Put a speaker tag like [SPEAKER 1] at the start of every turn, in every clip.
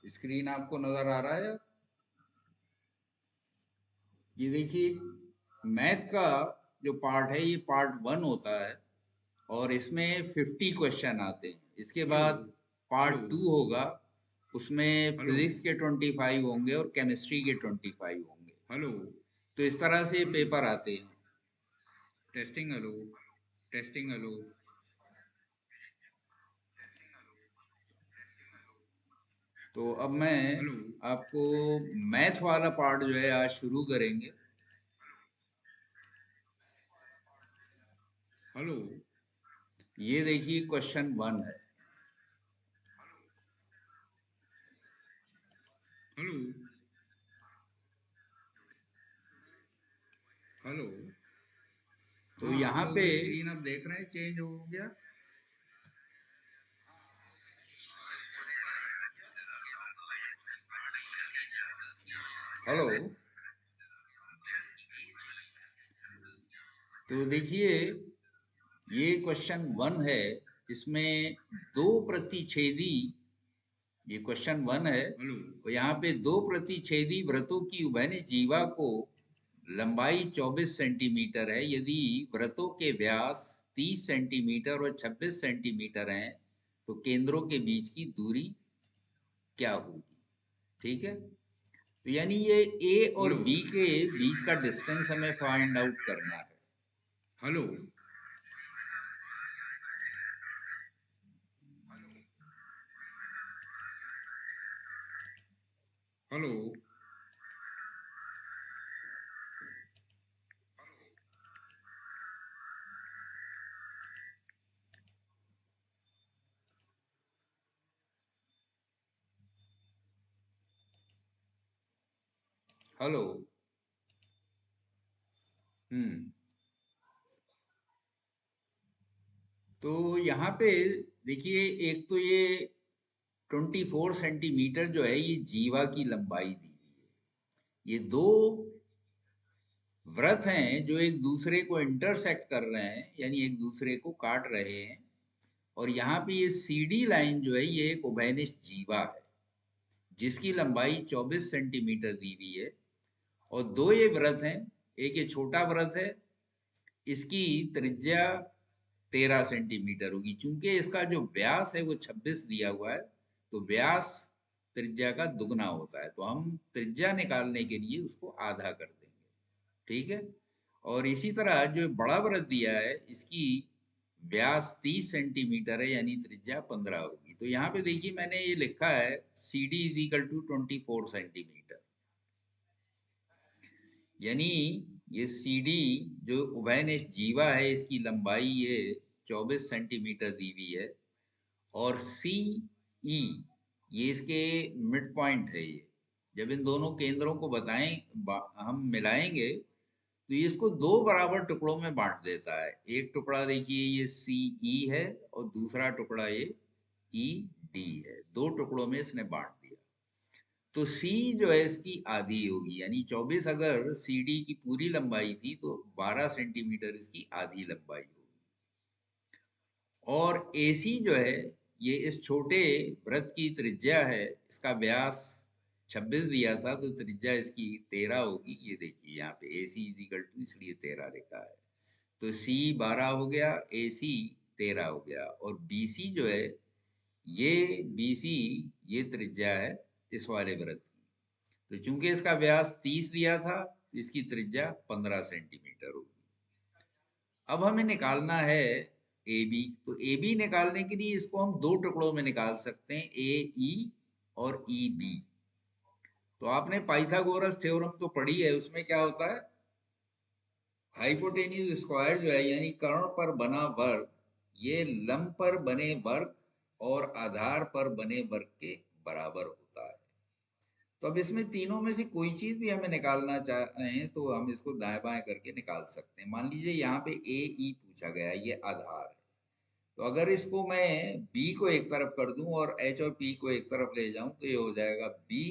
[SPEAKER 1] Screen आपको नजर आ रहा है? ये देखिए, मैथ का जो पार्ट है ये पार्ट वन होता है और इसमें 50 क्वेश्चन आते हैं। इसके
[SPEAKER 2] हेलो।
[SPEAKER 1] बाद पार्ट
[SPEAKER 2] हेलो।
[SPEAKER 1] टू होगा, उसमें
[SPEAKER 2] हेलो।
[SPEAKER 1] फिजिक्स के 25 होंगे और केमिस्ट्री के 25 होंगे।
[SPEAKER 2] हेलो।
[SPEAKER 1] तो इस तरह से
[SPEAKER 2] हेलो।
[SPEAKER 1] पेपर आते हैं।
[SPEAKER 2] टेस्टिंग। हेलो। टेस्टिंग। हेलो।
[SPEAKER 1] तो अब मैं
[SPEAKER 2] हेलो।
[SPEAKER 1] आपको मैथ वाला पार्ट जो है आज शुरू करेंगे।
[SPEAKER 2] हेलो।
[SPEAKER 1] ये देखिए क्वेश्चन वन है।
[SPEAKER 2] हेलो। हेलो।
[SPEAKER 1] तो
[SPEAKER 2] हाँ,
[SPEAKER 1] यहाँ
[SPEAKER 2] तो
[SPEAKER 1] पे
[SPEAKER 2] वो स्क्रीन आप देख रहे हैं चेंज हो गया।
[SPEAKER 1] हेलो। तो देखिए, ये क्वेश्चन वन है। इसमें दो प्रतिच्छेदी, ये क्वेश्चन वन है
[SPEAKER 2] हेलो।
[SPEAKER 1] और यहाँ पे दो प्रतिच्छेदी वृत्तों की उभयनिष्ठ जीवा को लंबाई 24 सेंटीमीटर है यदि वृत्तों के व्यास 30 सेंटीमीटर और 26 सेंटीमीटर हैं, तो केंद्रों के बीच की दूरी क्या होगी? ठीक है, तो यानी ये ए और
[SPEAKER 2] हेलो।
[SPEAKER 1] बी के बीच का डिस्टेंस हमें फाइंड आउट करना है।
[SPEAKER 2] हेलो। हेलो।
[SPEAKER 1] हेलो। हम्म। तो यहाँ पे देखिए, एक तो ये 24 सेंटीमीटर जो है ये जीवा की लंबाई दी हुई है। ये दो वृत्त हैं जो एक दूसरे को इंटरसेक्ट कर रहे हैं, यानी एक दूसरे को काट रहे हैं। और यहाँ पे ये सीडी लाइन जो है ये एक उभयनिष्ठ जीवा है जिसकी लंबाई 24 सेंटीमीटर दी हुई है। और दो ये वृत्त हैं, एक ये छोटा वृत्त है, इसकी त्रिज्या 13 सेंटीमीटर होगी। चूंकि इसका जो व्यास है वो 26 दिया हुआ है, तो व्यास त्रिज्या का दुगना होता है, तो हम त्रिज्या निकालने के लिए उसको आधा कर देंगे। ठीक है, और इसी तरह जो बड़ा वृत्त दिया है इसकी व्यास 30 सेंटीमीटर है, यानी त्रिज्या 15 होगी। तो यहाँ पे देखिए मैंने ये लिखा है C D is equal to 24 centimetre, यानी ये सी डी जो उभयनिष्ठ जीवा है इसकी लंबाई ये 24 सेंटीमीटर दी हुई है। और सी ई ये इसके मिड पॉइंट है। ये जब इन दोनों केंद्रों को हम मिलाएंगे तो ये इसको दो बराबर टुकड़ों में बांट देता है। एक टुकड़ा देखिए ये सी ई है और दूसरा टुकड़ा ये ई डी है। दो टुकड़ों में इसने बांट दिया। तो सी जो है इसकी आधी होगी, यानी 24 अगर सी डी की पूरी लंबाई थी तो 12 सेंटीमीटर इसकी आधी लंबाई होगी। और AC जो है ये इस छोटे वृत्त की त्रिज्या है, इसका व्यास 26 दिया था तो त्रिज्या इसकी 13 होगी। ये देखिए यहाँ पे AC इज इक्वल टू, इसलिए 13 लिखा है। तो C 12 हो गया, AC 13 हो गया। और BC जो है ये BC ये त्रिज्या है इस वाले वृत्त की। तो चूंकि इसका व्यास 30 दिया था तो इसकी त्रिज्या 15 सेंटीमीटर होगी। अब हमें निकालना है ए बी। तो ए बी निकालने के लिए इसको हम दो टुकड़ों में निकाल सकते हैं, ए ई और ई बी। तो आपने पाइथागोरस थ्योरम तो पढ़ी है, उसमें क्या होता है, हाइपोटेन्यूज स्क्वायर जो है यानी कर्ण पर बना वर्ग, ये लंब पर बने वर्ग और आधार पर बने वर्ग के बराबर होता है। तो अब इसमें तीनों में से कोई चीज भी हमें निकालना चाहें तो हम इसको दाएं बाएं करके निकाल सकते हैं। मान लीजिए यहाँ पे ए ई पूछा गया है, ये आधार है। तो अगर इसको मैं बी को एक तरफ कर दूं और एच और पी को एक तरफ ले जाऊं तो ये हो जाएगा B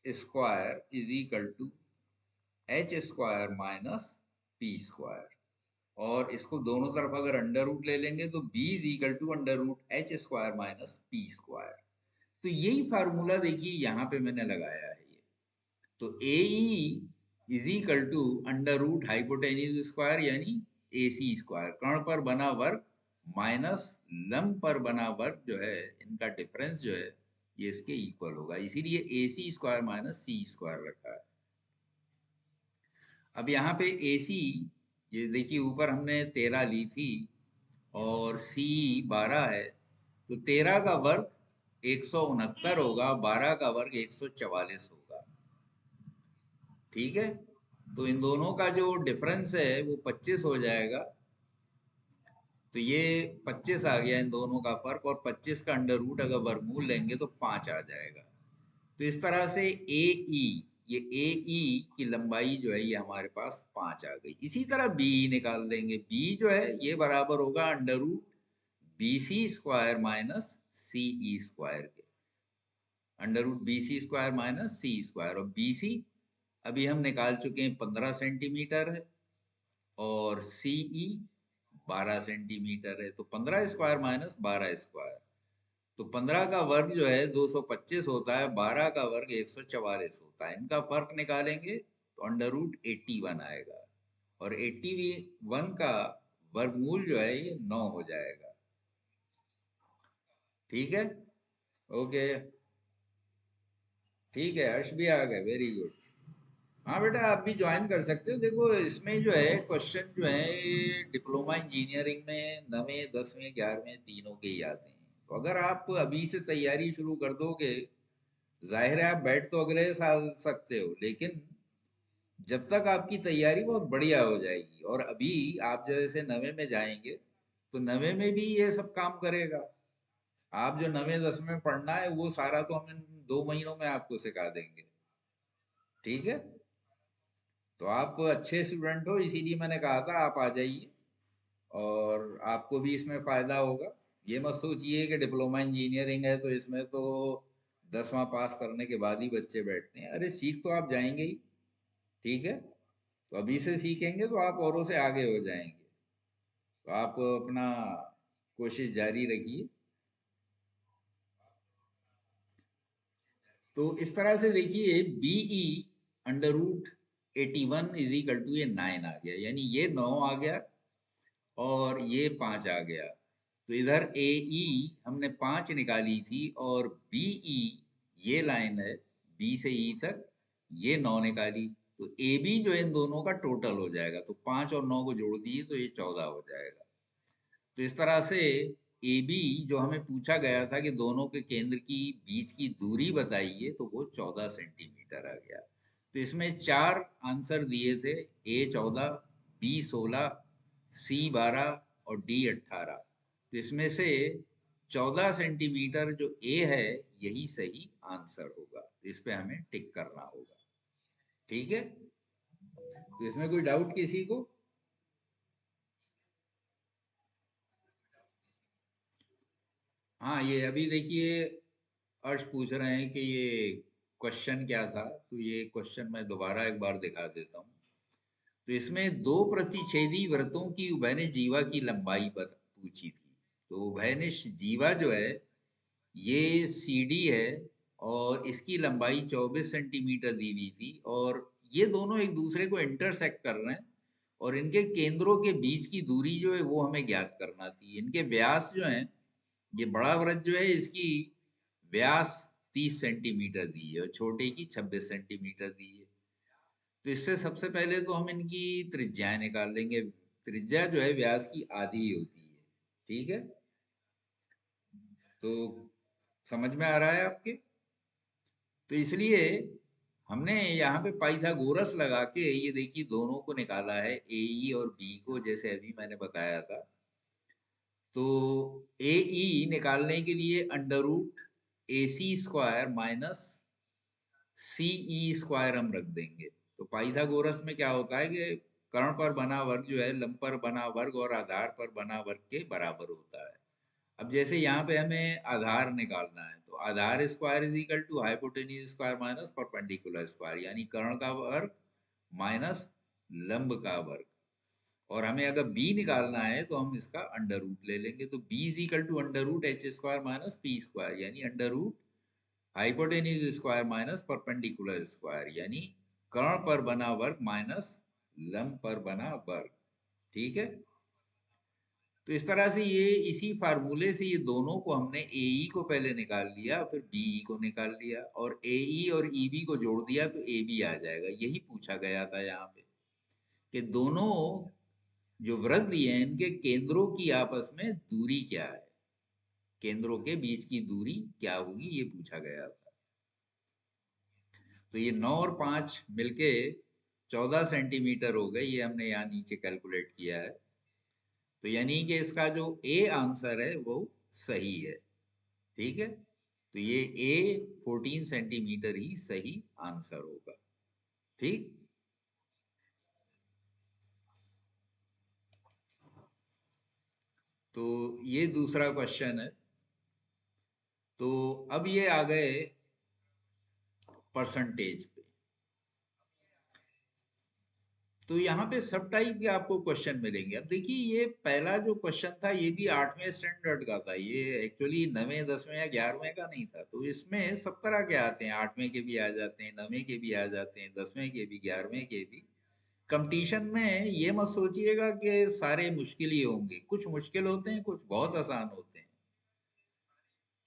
[SPEAKER 1] square is equal to H square minus P square. और इसको दोनों तरफ अगर अंडर रूट ले लेंगे तो B is equal to under root H square minus P square. तो यही फार्मूला देखिए यहाँ पे मैंने लगाया है ये। तो A E is equal to under root hypotenuse square यानी ए सी स्क्वायर, कर्ण पर बना वर्ग माइनस लंब पर बना वर्ग जो है, इनका डिफरेंस जो है ये इसके इक्वल होगा, इसीलिए ए सी स्क्वायर माइनस सी स्क्वायर रखा है। अब यहाँ पे ए सी, ये देखिए ऊपर हमने 13 ली थी और सी 12 है, तो 13 का वर्ग 169 होगा, 12 का वर्ग 144 होगा। ठीक है, तो इन दोनों का जो डिफरेंस है वो 25 हो जाएगा। तो ये 25 आ गया इन दोनों का फर्क, और 25 का अंडर रूट अगर वर्गमूल लेंगे तो 5 आ जाएगा। तो इस तरह से ए ई, ये ए ई की लंबाई जो है ये हमारे पास 5 आ गई। इसी तरह बी निकाल लेंगे, बी जो है ये बराबर होगा under root B C square minus C E square के, under root B C square minus C square. और बी सी अभी हम निकाल चुके हैं 15 सेंटीमीटर है, और सी ई 12 सेंटीमीटर है। तो 15 स्क्वायर माइनस 12 स्क्वायर, तो 15 का वर्ग जो है 225 होता है, 12 का वर्ग 144 होता है। इनका फर्क निकालेंगे तो अंडर रूट 81 आएगा, और 81 का वर्गमूल जो है ये 9 हो जाएगा। ठीक है, ओके, ठीक है, हर्ष भी आ गए, वेरी गुड। हाँ बेटा, आप भी ज्वाइन कर सकते हो। देखो इसमें जो है क्वेश्चन जो है ये डिप्लोमा इंजीनियरिंग में 9वें 10वें 11वें तीनों के ही आते हैं। तो अगर आप अभी से तैयारी शुरू कर दोगे, जाहिर है आप बैठ तो अगले साल सकते हो, लेकिन जब तक आपकी तैयारी बहुत बढ़िया हो जाएगी, और अभी आप जैसे 9वें में जाएंगे तो 9वें में भी ये सब काम करेगा। आप जो 9वें 10वें में पढ़ना है वो सारा तो हम इन 2 महीनों में आपको सिखा देंगे। ठीक है, तो आप अच्छे स्टूडेंट हो, इसीलिए मैंने कहा था आप आ जाइए, और आपको भी इसमें फायदा होगा। ये मत सोचिए कि डिप्लोमा इंजीनियरिंग है तो इसमें तो 10वां पास करने के बाद ही बच्चे बैठते हैं। अरे सीख तो आप जाएंगे ही। ठीक है, तो अभी से सीखेंगे तो आप औरों से आगे हो जाएंगे। तो आप अपना कोशिश जारी रखिए। तो इस तरह से देखिए B under root 81 is equal to ये 9 आ गया, यानी ये 9 आ गया और ये 5 आ गया। तो इधर ए ई हमने 5 निकाली थी, और बी ई ये लाइन है बी से ई तक, ये 9 निकाली। तो ए बी जो इन दोनों का टोटल हो जाएगा, तो 5 और 9 को जोड़ दिए तो ये 14 हो जाएगा। तो इस तरह से ए बी जो हमें पूछा गया था कि दोनों के केंद्र की बीच की दूरी बताइए, तो वो 14 सेंटीमीटर आ गया। तो इसमें 4 आंसर दिए थे, ए 14, बी 16, सी 12 और डी 18। तो इसमें से 14 सेंटीमीटर जो ए है यही सही आंसर होगा, तो इस पे हमें टिक करना होगा। ठीक है, तो इसमें कोई डाउट किसी को? हाँ, ये अभी देखिए अर्श पूछ रहे हैं कि ये क्वेश्चन क्या था, तो ये क्वेश्चन मैं दोबारा एक बार दिखा देता हूँ। तो इसमें दो प्रतिच्छेदी वृत्तों की उभयनिष्ठ जीवा की लंबाई पूछी थी। तो उभयनिष्ठ जीवा जो है ये सी डी है, और इसकी लंबाई 24 सेंटीमीटर दी हुई थी, और ये दोनों एक दूसरे को इंटरसेक्ट कर रहे हैं, और इनके केंद्रों के बीच की दूरी जो है वो हमें ज्ञात करना थी। इनके व्यास जो है, ये बड़ा वृत्त जो है इसकी व्यास 30 सेंटीमीटर दी है, और छोटे की 26 सेंटीमीटर दी है। तो इससे सबसे पहले तो हम इनकी त्रिज्याएं निकाल लेंगे। त्रिज्या जो है व्यास की आधी ही होती है। ठीक है, तो समझ में आ रहा है आपके? तो इसलिए हमने यहाँ पे पाइथागोरस लगा के ये देखिए दोनों को निकाला है, ए ई और बी को, जैसे अभी मैंने बताया था। तो ए ई निकालने के लिए अंडर रूट ए सी square minus C E square हम रख देंगे। तो पाइथागोरस में क्या होता है कि कर्ण पर बना वर्ग जो है लंब पर बना वर्ग और आधार पर बना वर्ग के बराबर होता है। अब जैसे यहाँ पे हमें आधार निकालना है, तो आधार square is equal to hypotenuse square minus perpendicular square, यानी कर्ण का वर्ग माइनस लंब का वर्ग। और हमें अगर b निकालना है तो हम इसका अंडर रूट ले लेंगे। तो b is equal to under root H square minus P square, यानी under root hypotenuse square minus perpendicular square, यानी कर्ण पर बना वर्ग माइनस लंब पर बना वर्ग। ठीक है, तो इस तरह से ये इसी फार्मूले से ये दोनों को हमने AE को पहले निकाल लिया, फिर BE को निकाल लिया, और AE और EB को जोड़ दिया तो AB आ जाएगा। यही पूछा गया था यहाँ पे कि दोनों जो वृत्त दिए हैं इनके केंद्रों की आपस में दूरी क्या है, केंद्रों के बीच की दूरी क्या होगी, ये पूछा गया था। तो ये 9 और 5 मिलके 14 सेंटीमीटर हो गए, ये हमने यहाँ नीचे कैलकुलेट किया है। तो यानी कि इसका जो ए आंसर है वो सही है। ठीक है, तो ये ए 14 सेंटीमीटर ही सही आंसर होगा। ठीक, तो ये दूसरा क्वेश्चन है। तो अब ये आ गए परसेंटेज पे। तो यहाँ पे सब टाइप के आपको क्वेश्चन मिलेंगे। अब देखिए, ये पहला जो क्वेश्चन था ये भी 8वें स्टैंडर्ड का था, ये एक्चुअली 9वें 10वें या 11वें का नहीं था। तो इसमें सब तरह के आते हैं, 8वें के भी आ जाते हैं, 9वें के भी आ जाते हैं, 10वें के भी, 11वें के भी। कंपटीशन में ये मत सोचिएगा कि सारे मुश्किल ही होंगे, कुछ मुश्किल होते हैं, कुछ बहुत आसान होते हैं।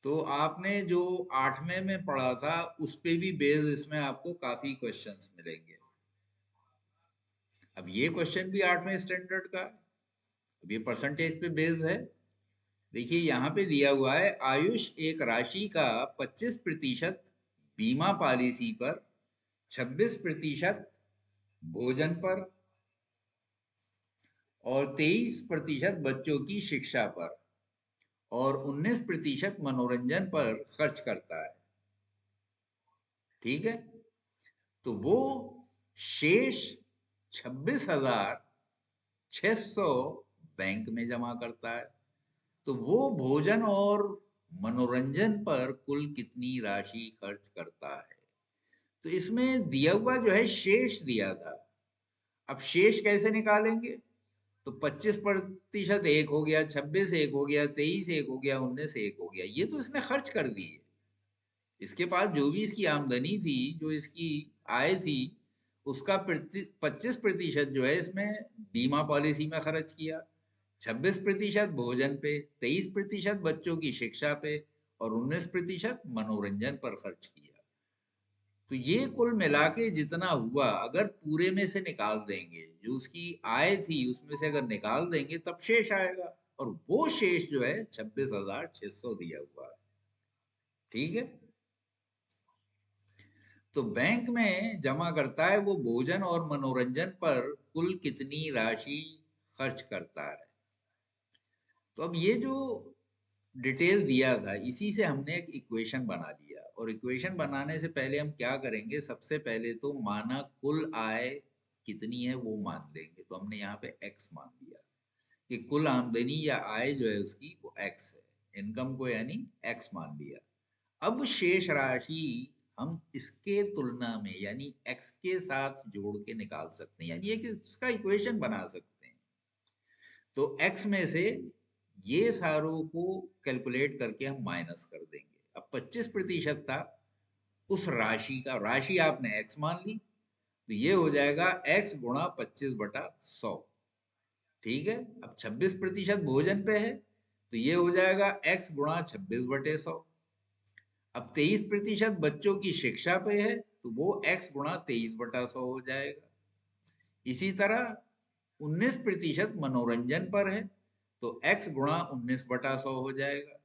[SPEAKER 1] तो आपने जो 8वें में पढ़ा था उस पे भी बेस इसमें आपको काफी क्वेश्चंस मिलेंगे। अब ये क्वेश्चन भी 8वें स्टैंडर्ड का है। अब ये परसेंटेज पे बेस्ड है। देखिए यहाँ पे दिया हुआ है, आयुष एक राशि का 25% बीमा पॉलिसी पर, 26% भोजन पर और 23% बच्चों की शिक्षा पर और 19% मनोरंजन पर खर्च करता है। ठीक है, तो वो शेष 26,600 बैंक में जमा करता है। तो वो भोजन और मनोरंजन पर कुल कितनी राशि खर्च करता है। तो इसमें दिया हुआ जो है शेष दिया था। अब शेष कैसे निकालेंगे? तो 25% एक हो गया, 26 एक हो गया, 23 एक हो गया, 19 एक हो गया, ये तो इसने खर्च कर दी है। इसके पास जो भी इसकी आमदनी थी, जो इसकी आय थी, उसका 25% जो है इसमें बीमा पॉलिसी में खर्च किया, 26% भोजन पे, 23% बच्चों की शिक्षा पे और 19% मनोरंजन पर खर्च किया। तो ये कुल मिला के जितना हुआ, अगर पूरे में से निकाल देंगे, जो उसकी आय थी उसमें से अगर निकाल देंगे तब शेष आएगा, और वो शेष जो है 26,600 दिया हुआ है। ठीक है, तो बैंक में जमा करता है वो भोजन और मनोरंजन पर कुल कितनी राशि खर्च करता है। तो अब ये जो डिटेल दिया था इसी से हमने एक इक्वेशन बना लिया, और इक्वेशन बनाने से पहले हम क्या करेंगे, सबसे पहले तो माना कुल आय कितनी है वो मान लेंगे। तो हमने यहाँ पे x मान लिया कि कुल आमदनी या आय जो है उसकी वो x है, इनकम को यानी x मान लिया। अब शेष राशि हम इसके तुलना में यानी x के साथ जोड़ के निकाल सकते हैं, यानी एक इसका इक्वेशन बना सकते हैं। तो x में से ये सारों को कैलकुलेट करके हम माइनस कर देंगे। अब 25% था उस राशि का, राशि आपने x मान ली, तो ये हो जाएगा x गुणा 25/100। ठीक है, अब 26% भोजन पे है तो ये हो जाएगा x गुणा 26/100। अब 23% बच्चों की शिक्षा पे है तो वो x गुणा 23/100 हो जाएगा। इसी तरह 19% मनोरंजन पर है तो x गुणा 19/100 हो जाएगा।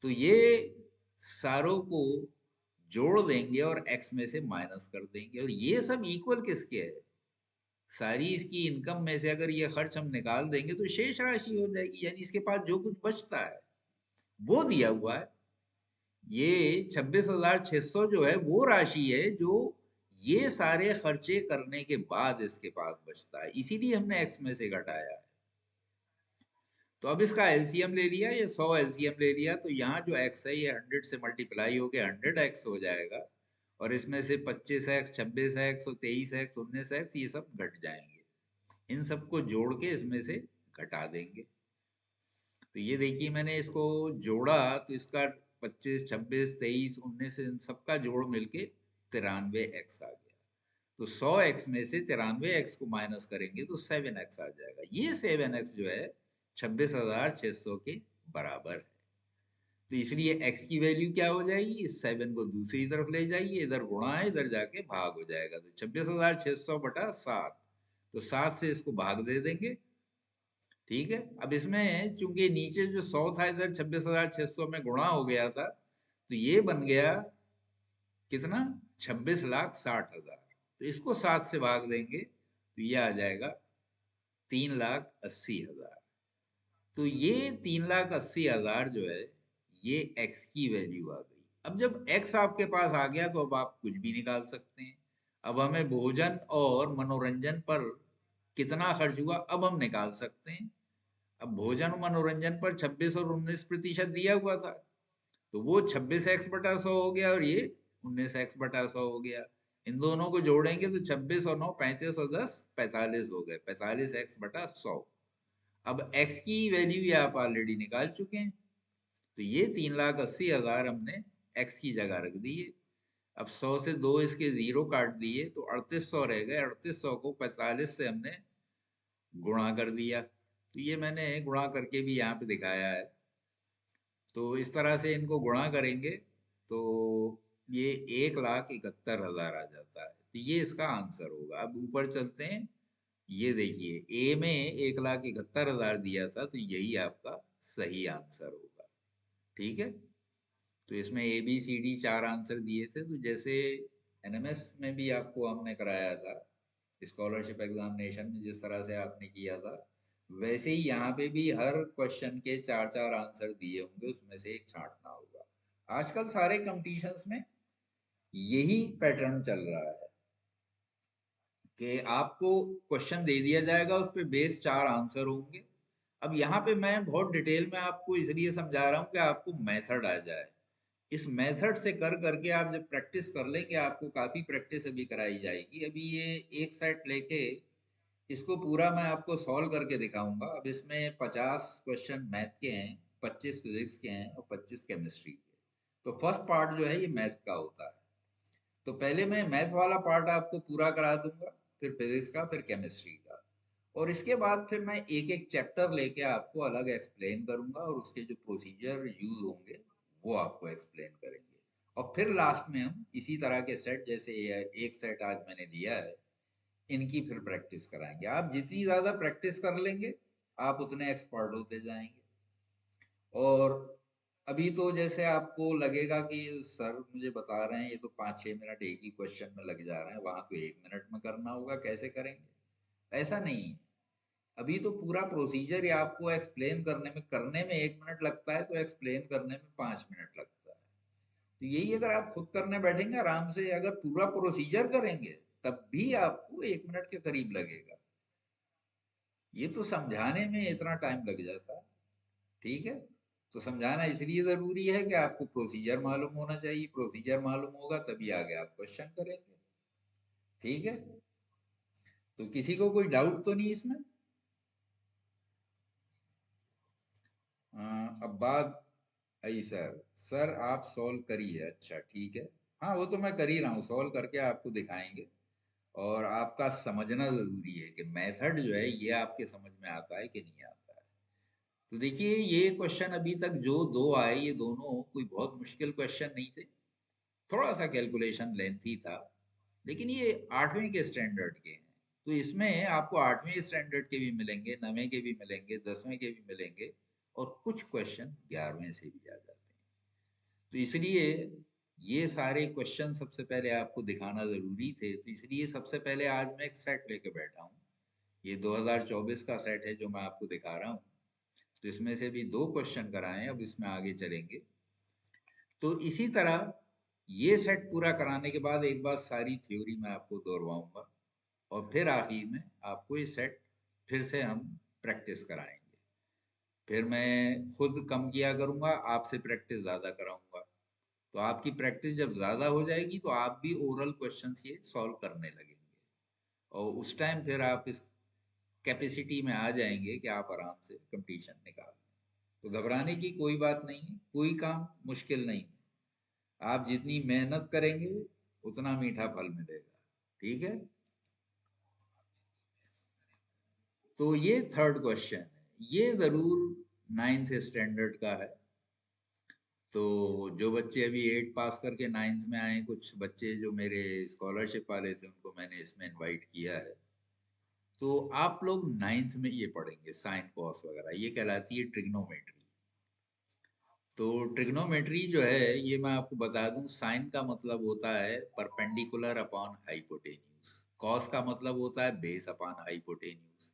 [SPEAKER 1] तो ये सारों को जोड़ देंगे और x में से माइनस कर देंगे, और ये सब इक्वल किसके है, सारी इसकी इनकम में से अगर ये खर्च हम निकाल देंगे तो शेष राशि हो जाएगी, यानी इसके पास जो कुछ बचता है वो दिया हुआ है। ये 26,600 जो है वो राशि है जो ये सारे खर्चे करने के बाद इसके पास बचता है, इसीलिए हमने एक्स में से घटाया है। तो अब इसका एलसीएम ले लिया, ये 100 एलसीएम ले लिया, तो यहाँ जो एक्स है ये 100 से मल्टीप्लाई होके 100x हो जाएगा, और इसमें से 25x, 26x और 23x, 19x ये सब घट जाएंगे। इन सबको जोड़ के इसमें से घटा देंगे। तो ये देखिए मैंने इसको जोड़ा तो इसका 25, 26, 23, 19 इन सबका जोड़ मिलके 93x आ गया। तो 100x में से 93x को माइनस करेंगे तो 7x आ जाएगा। ये 7x जो है 26,600 के बराबर है। तो इसलिए x की वैल्यू क्या हो जाएगी, इस 7 को दूसरी तरफ ले जाइए, इधर गुणा है, इधर जाके भाग हो जाएगा। तो 26,600 बटा 7, तो 7 से इसको भाग दे देंगे। ठीक है, अब इसमें चूंकि नीचे जो 100 था इधर 26,600 में गुणा हो गया था, तो ये बन गया कितना, 26,60,000। तो इसको 7 से भाग देंगे तो ये आ जाएगा 3,80,000। तो ये 3,80,000 जो है ये x की वैल्यू आ गई। अब जब x आपके पास आ गया तो अब आप कुछ भी निकाल सकते हैं। अब हमें भोजन और मनोरंजन पर कितना खर्च हुआ अब हम निकाल सकते हैं। अब भोजन मनोरंजन पर 26 और 19% दिया हुआ था, तो वो 26x बटा 100 हो गया और ये 19x बटा 100 हो गया। इन दोनों को जोड़ेंगे तो 26 और 9 35 और 10 45 हो गए, 45x बटा 100। अब x की वैल्यू ये आप ऑलरेडी निकाल चुके हैं, तो ये 3,80,000 हमने x की जगह रख दिए। अब 100 से 2 इसके जीरो काट दिए तो 3800 रह गए। 3800 को 45 से हमने गुणा कर दिया, तो ये मैंने गुणा करके भी यहाँ पे दिखाया है। तो इस तरह से इनको गुणा करेंगे तो ये 1,71,000 आ जाता है। तो ये इसका आंसर होगा। अब ऊपर चलते हैं, ये देखिए ए में 1,71,000 दिया था, तो यही आपका सही आंसर होगा। ठीक है, तो इसमें A B C D 4 answer दिए थे। तो जैसे एनएमएस में भी आपको हमने कराया था, स्कॉलरशिप एग्जामिनेशन में जिस तरह से आपने किया था, वैसे ही यहाँ पे भी हर क्वेश्चन के 4-4 आंसर दिए होंगे, उसमें से एक छांटना होगा। आजकल सारे कंपटीशंस में यही पैटर्न चल रहा है कि आपको क्वेश्चन दे दिया जाएगा, उस पे बेस 4 आंसर होंगे। अब यहाँ पे मैं बहुत डिटेल में आपको इसलिए समझा रहा हूँ कि आपको मेथड आ जाए। इस मेथड से कर करके आप जब प्रैक्टिस कर लेंगे, आपको काफी प्रैक्टिस अभी कराई जाएगी। अभी ये एक सेट लेके इसको पूरा मैं आपको सॉल्व करके दिखाऊंगा। अब इसमें 50 क्वेश्चन मैथ के हैं, 25 फिजिक्स के हैं और 25 केमिस्ट्री के। तो फर्स्ट पार्ट जो है ये मैथ का होता है। तो पहले मैं मैथ वाला पार्ट आपको पूरा करा दूंगा, फिर फिजिक्स का, फिर केमिस्ट्री का, और इसके बाद फिर मैं एक एक चैप्टर लेके आपको अलग एक्सप्लेन करूंगा और उसके जो प्रोसीजर यूज होंगे वो आपको एक्सप्लेन करेंगे। और फिर लास्ट में हम इसी तरह के सेट, जैसे एक सेट आज मैंने लिया है, इनकी फिर प्रैक्टिस कराएंगे। आप जितनी ज्यादा प्रैक्टिस कर लेंगे आप उतने एक्सपर्ट होते जाएंगे। और अभी तो जैसे आपको लगेगा कि सर मुझे बता रहे हैं ये तो 5-6 मिनट एक ही क्वेश्चन में लग जा रहे हैं, वहां तो 1 मिनट में करना होगा, कैसे करेंगे। ऐसा नहीं है। अभी तो पूरा प्रोसीजर ही आपको एक्सप्लेन करने में 1 मिनट लगता है, तो एक्सप्लेन करने में 5 मिनट लगता है। तो यही अगर आप खुद करने बैठेंगे आराम से, अगर पूरा प्रोसीजर करेंगे तब भी आपको 1 मिनट के करीब लगेगा। ये तो समझाने में इतना टाइम लग जाता है। ठीक है, तो समझाना इसलिए जरूरी है कि आपको प्रोसीजर मालूम होना चाहिए। प्रोसीजर मालूम होगा तभी आगे आप क्वेश्चन करेंगे। ठीक है, तो किसी को कोई डाउट तो नहीं इसमें। अब बात आई सर, सर आप सॉल्व करिए। अच्छा ठीक है, हाँ वो तो मैं कर ही रहा हूँ, सॉल्व करके आपको दिखाएंगे। और आपका समझना जरूरी है कि मेथड जो है ये आपके समझ में आता है कि नहीं आता है। तो देखिए ये क्वेश्चन अभी तक जो दो आए, ये दोनों कोई बहुत मुश्किल क्वेश्चन नहीं थे। थोड़ा सा कैलकुलेशन लेंथी था, लेकिन ये 8वीं के स्टैंडर्ड के हैं। तो इसमें आपको 8वीं स्टैंडर्ड के भी मिलेंगे, 9वीं के भी मिलेंगे, 10वीं के भी मिलेंगे, और कुछ क्वेश्चन 11वीं से भी आ जाते हैं। तो इसलिए ये सारे क्वेश्चन सबसे पहले आपको दिखाना जरूरी थे। तो इसलिए सबसे पहले आज मैं एक सेट लेके बैठा हूँ। ये 2024 का सेट है जो मैं आपको दिखा रहा हूँ। तो इसमें से भी 2 क्वेश्चन कराए, अब इसमें आगे चलेंगे। तो इसी तरह ये सेट पूरा कराने के बाद एक बार सारी थ्योरी मैं आपको दोहराऊंगा, और फिर आखिर में आपको ये सेट फिर से हम प्रैक्टिस कराएंगे। फिर मैं खुद कम किया करूंगा, आपसे प्रैक्टिस ज्यादा कराऊंगा। तो आपकी प्रैक्टिस जब ज्यादा हो जाएगी तो आप भी ओरल क्वेश्चंस ये सॉल्व करने लगेंगे, और उस टाइम फिर आप इस कैपेसिटी में आ जाएंगे कि आप आराम से कंपटीशन निकाल लें। तो घबराने की कोई बात नहीं है, कोई काम मुश्किल नहीं है। आप जितनी मेहनत करेंगे उतना मीठा फल मिलेगा। ठीक है, तो ये थर्ड क्वेश्चन है, ये जरूर नाइन्थ स्टैंडर्ड का है। तो जो बच्चे अभी 8 पास करके नाइन्थ में आए, कुछ बच्चे जो मेरे स्कॉलरशिप वाले थे उनको मैंने इसमें इनवाइट किया है। तो आप लोग नाइन्थ में ये पढ़ेंगे साइन कॉस वगैरह, ये कहलाती है ट्रिग्नोमेट्री। तो ट्रिग्नोमेट्री जो है ये मैं आपको बता दूं, साइन का मतलब होता है परपेंडिकुलर अपॉन हाइपोटेन्यूज, कॉस का मतलब होता है बेस अपॉन हाइपोटेन्यूज।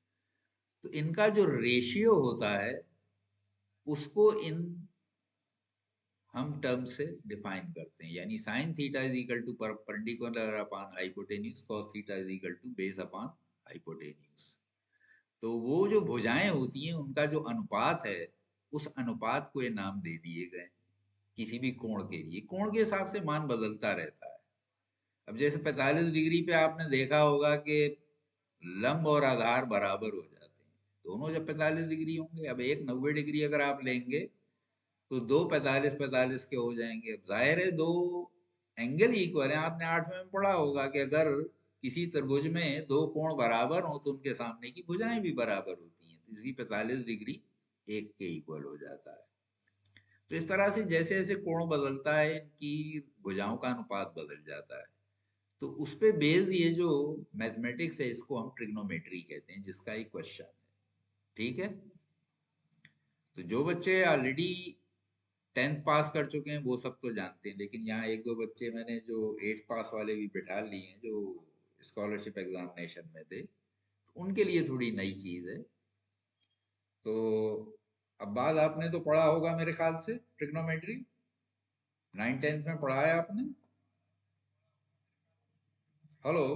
[SPEAKER 1] तो इनका जो रेशियो होता है उसको इन हम टर्म से डिफाइन करते हैं, यानी sine theta is equal to perpendicular upon hypotenuse, cos theta is equal to base upon hypotenuse. तो वो जो भुजाएं होती हैं उनका जो अनुपात है, उस अनुपात को ये नाम दे दिए गए। किसी भी कोण के लिए, कोण के हिसाब से मान बदलता रहता है। अब जैसे 45 डिग्री पे आपने देखा होगा कि लंब और आधार बराबर हो जाते हैं, दोनों जब 45 डिग्री होंगे। अब एक 90 डिग्री अगर आप लेंगे तो दो 45 45 के हो जाएंगे। अब जाहिर है दो एंगल इक्वल है, आपने 8वें में पढ़ा होगा कि अगर किसी त्रिभुज में दो कोण बराबर हो तो उनके सामने की भुजाएं भी बराबर होती हैं, तो इसी 45 डिग्री एक के इक्वल हो जाता है। तो इस तरह से जैसे जैसे कोण बदलता है इनकी भुजाओं का अनुपात बदल जाता है। तो उस पे बेस ये जो मैथमेटिक्स है इसको हम ट्रिग्नोमेट्री कहते हैं, जिसका एक क्वेश्चन है। ठीक है, तो जो बच्चे ऑलरेडी 10th पास कर चुके हैं वो सब तो जानते हैं, लेकिन यहाँ एक दो बच्चे मैंने जो 8 पास वाले भी बिठा लिए हैं जो स्कॉलरशिप एग्जामिनेशन में थे, तो उनके लिए थोड़ी नई चीज है। तो अब बात, आपने तो पढ़ा होगा मेरे ख्याल से ट्रिग्नोमेट्री, 9th 10th में पढ़ा है आपने। हेलो।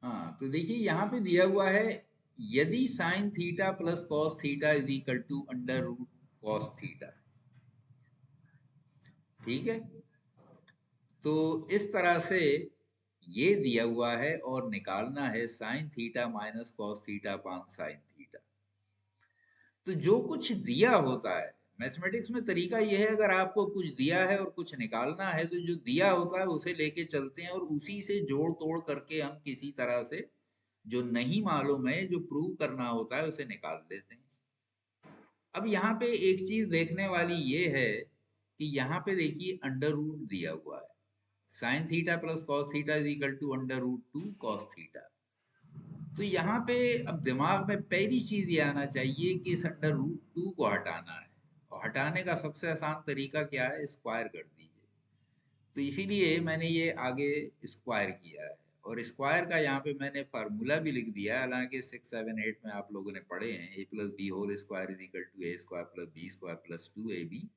[SPEAKER 1] हाँ, तो देखिए यहाँ पे दिया हुआ है, यदि sine theta plus cos theta is equal to under root cos theta. ठीक है, तो इस तरह से ये दिया हुआ है और निकालना है sine theta minus cos theta पान साइन थीटा। तो जो कुछ दिया होता है मैथमेटिक्स में, तरीका यह है, अगर आपको कुछ दिया है और कुछ निकालना है तो जो दिया होता है उसे लेके चलते हैं और उसी से जोड़ तोड़ करके हम किसी तरह से जो नहीं मालूम है, जो प्रूव करना होता है, उसे निकाल लेते हैं। अब यहाँ पे एक चीज देखने वाली ये है कि यहाँ पे देखिए अंडर रूट दिया हुआ है, sine theta plus cos theta is equal to under root two cos theta. तो यहाँ पे अब दिमाग में पहली चीज ये आना चाहिए कि इस अंडर रूट टू को हटाना है, और हटाने का सबसे आसान तरीका क्या है, स्क्वायर कर दीजिए। तो इसीलिए मैंने ये आगे स्क्वायर किया है, और स्क्वायर का यहाँ पे मैंने फार्मूला भी लिख दिया है। हालांकि 6 7 8 में आप लोगों ने पढ़े हैं, A plus B whole square is equal to A square plus B square plus 2ab,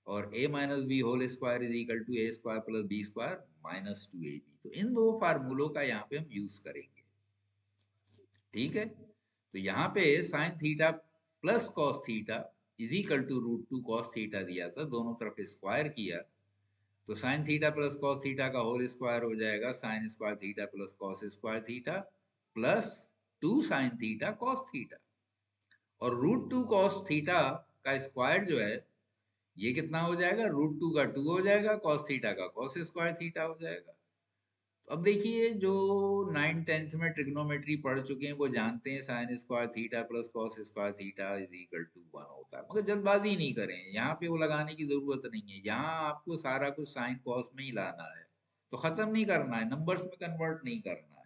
[SPEAKER 1] और A minus B whole square is equal to A square plus B square minus 2ab। तो इन दो फार्मूलों का यहाँ पे हम यूज करेंगे। ठीक है, तो यहाँ पे sine theta plus cos theta is equal to root two cos theta दिया था, दोनों तरफ स्क्वायर किया, तो sine theta plus cos theta का होल स्क्वायर हो जाएगा sine square theta plus cos square theta plus 2 sine theta cos theta. और रूट टू कॉस थीटा का स्क्वायर जो है ये कितना हो जाएगा, रूट टू का 2 हो जाएगा, कॉस थीटा का कॉस स्क्वायर थीटा हो जाएगा। तो अब देखिए, जो 9th 10th में ट्रिग्नोमेट्री पढ़ चुके हैं वो जानते हैं sine square theta plus cos square theta is equal to 1 होता है। मगर जल्दबाजी नहीं करें, यहाँ पे वो लगाने की जरूरत नहीं है, यहाँ आपको सारा कुछ साइन कॉस में ही लाना है। तो खत्म नहीं करना है, नंबर्स में कन्वर्ट नहीं करना है।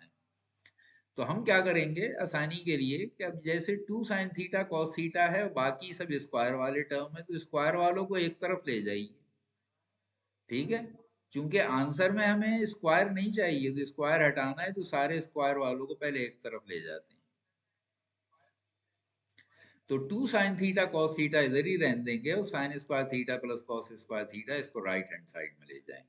[SPEAKER 1] तो हम क्या करेंगे आसानी के लिए कि अब जैसे 2 साइन थीटा कॉस थीटा है, बाकी सब स्क्वायर वाले टर्म है, तो स्क्वायर वालों को एक तरफ ले जाइए। ठीक है, क्योंकि आंसर में हमें स्क्वायर नहीं चाहिए, तो स्क्वायर हटाना है, तो सारे स्क्वायर वालों को पहले एक तरफ ले जाते हैं। तो 2 साइन थीटा कॉस थीटा इधर ही रहने देंगे, और sign square theta plus cos square theta इसको राइट हैंड साइड में ले जाएंगे।